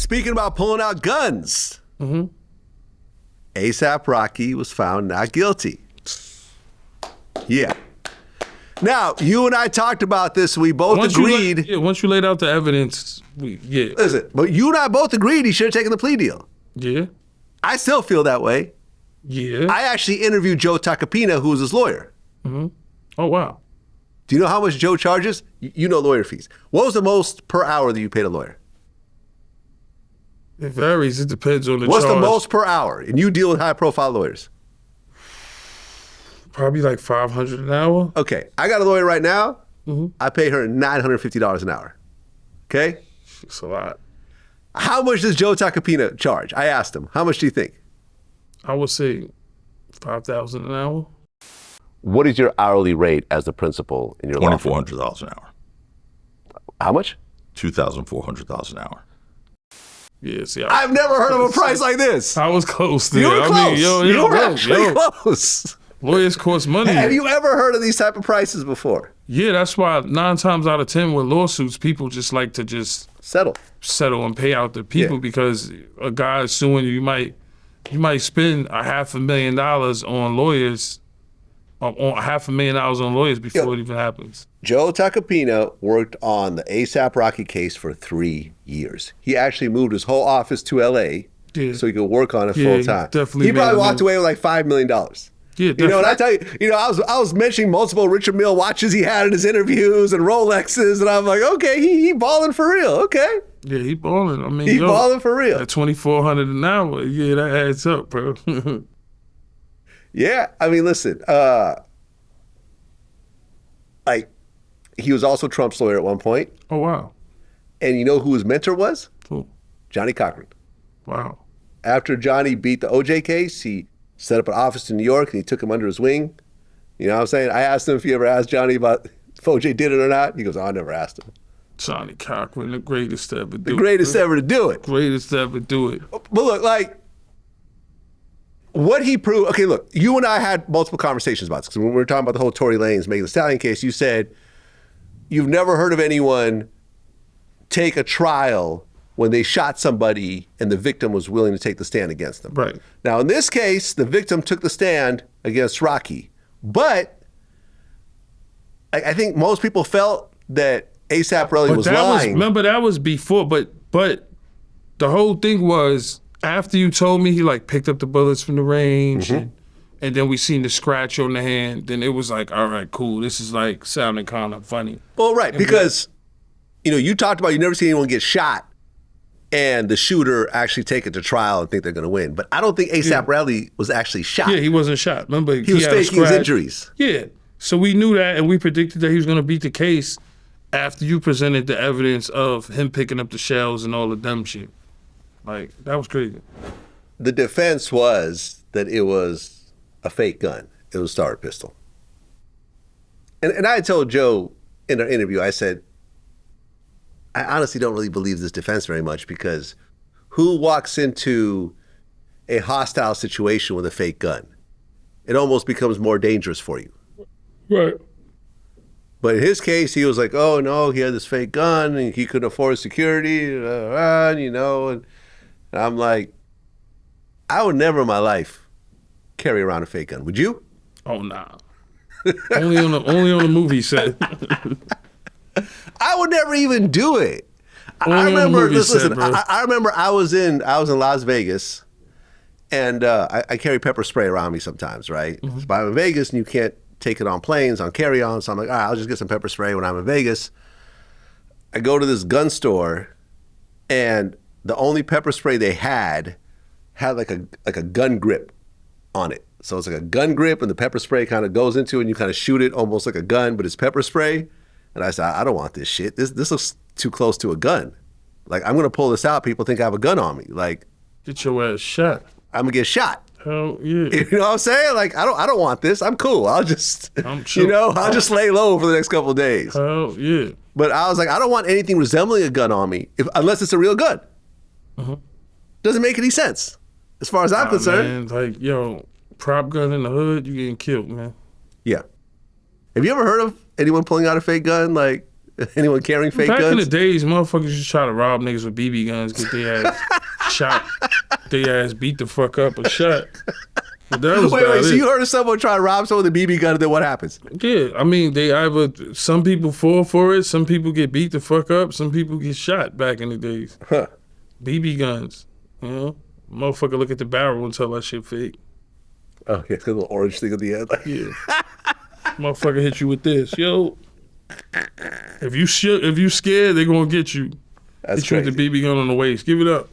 Speaking about pulling out guns, A$AP Rocky was found not guilty. Yeah. Now, you and I talked about this. We both agreed. Once you laid out the evidence, Listen, but you and I both agreed he should have taken the plea deal. Yeah. I still feel that way. Yeah. I actually interviewed Joe Tacopina, who was his lawyer. Oh, wow. Do you know how much Joe charges? You know lawyer fees. What was the most per hour that you paid a lawyer? It varies. It depends on the What's charge. the most per hour? And you deal with high-profile lawyers. Probably like $500 an hour. Okay, I got a lawyer right now. I pay her $950 an hour. Okay? It's a lot. How much does Joe Tacopina charge? I asked him. How much do you think? I would say $5,000 an hour. What is your hourly rate as the principal in your law firm? $2,400 an hour. How much? $2,400 an hour. Yeah, see, I've never heard of a price like this. I was close there. You were close. You were bro, actually close. Lawyers cost money. Have you ever heard of these type of prices before? Yeah, that's why 9 times out of 10 with lawsuits, people just like to just settle and pay out the people because a guy is suing you. You might spend $500,000 on lawyers, on $500,000 on lawyers before it even happens. Joe Tacopina worked on the A$AP Rocky case for 3 years. He actually moved his whole office to LA so he could work on it full time. Definitely. He probably walked away with like $5 million. Yeah, you know, and I tell you, I was mentioning multiple Richard Mille watches he had in his interviews and Rolexes, and I'm like, okay, he balling for real, okay. Yeah, he balling. I mean, he balling for real. At $2,400 an hour, yeah, that adds up, bro. Yeah, I mean, listen, like, he was also Trump's lawyer at one point. Oh, wow. And you know who his mentor was? Who? Johnny Cochran. Wow. After Johnny beat the OJ case, he set up an office in New York and he took him under his wing. You know what I'm saying? I asked him if he ever asked Johnny about if OJ did it or not. He goes, oh, I never asked him. Johnny Cochran, the greatest to ever do it. The greatest ever to do it. Greatest to ever do it. But look, like, what he proved, okay, look, you and I had multiple conversations about this, because when we were talking about the whole Tory Lanez Megan Thee Stallion case, you said you've never heard of anyone take a trial when they shot somebody and the victim was willing to take the stand against them. Right. Now, in this case, the victim took the stand against Rocky, but I think most people felt that A$AP Rocky was lying. Remember, that was before, but the whole thing was, after you told me he like picked up the bullets from the range and then we seen the scratch on the hand, then it was like, all right, cool. This is like sounding kind of funny. Well, right, because, you know, you talked about you never seen anyone get shot and the shooter actually take it to trial and think they're going to win. But I don't think A$AP Rocky was actually shot. Yeah, he wasn't shot. Remember, he was faking his injuries. Yeah. So we knew that, and we predicted that he was going to beat the case after you presented the evidence of him picking up the shells and all the dumb shit. Like, that was crazy. The defense was that it was a fake gun. It was a starter pistol. And I had told Joe in our interview, I said, I honestly don't really believe this defense very much, because who walks into a hostile situation with a fake gun? It almost becomes more dangerous for you. Right. But in his case, he was like, oh, no, he had this fake gun and he couldn't afford security, you know. And I'm like, I would never in my life carry around a fake gun. Would you? Oh, nah. only on the movie set. I would never even do it. I remember. Listen. I remember I was in Las Vegas, and I carry pepper spray around me sometimes, right? But I'm in Vegas, and you can't take it on planes, on carry-on. So I'm like, all right, I'll just get some pepper spray when I'm in Vegas. I go to this gun store, and the only pepper spray they had like a gun grip on it. So it's like a gun grip, and the pepper spray kind of goes into it, and you kind of shoot it almost like a gun, but it's pepper spray. And I said, I don't want this shit. This looks too close to a gun. Like, I'm gonna pull this out. People think I have a gun on me. Like, get your ass shot. I'm gonna get shot. Hell yeah. You know what I'm saying? Like, I don't want this. I'm cool. I'll just, I'll just lay low for the next couple of days. Hell yeah. But I was like, I don't want anything resembling a gun on me, unless it's a real gun. Doesn't make any sense, as far as I'm concerned. Man, like, yo, prop gun in the hood, you getting killed, man. Yeah. Have you ever heard of anyone pulling out a fake gun, like, Anyone carrying fake Back guns? in the days, motherfuckers used to try to rob niggas with BB guns, get their ass shot, their ass beat the fuck up or shot. But that was Wait, about so it. you heard of someone try to rob someone with a BB gun, and then what happens? Yeah, I mean, they either, some people fall for it, some people get beat the fuck up, some people get shot back in the days. Huh. BB guns, you know? Motherfucker look at the barrel and tell that shit fake. Oh, yeah, it's got a little orange thing at the end. Yeah. Motherfucker hit you with this. Yo, if you scared, they gonna get you. That's Hit you with crazy. the BB gun on the waist. Give it up.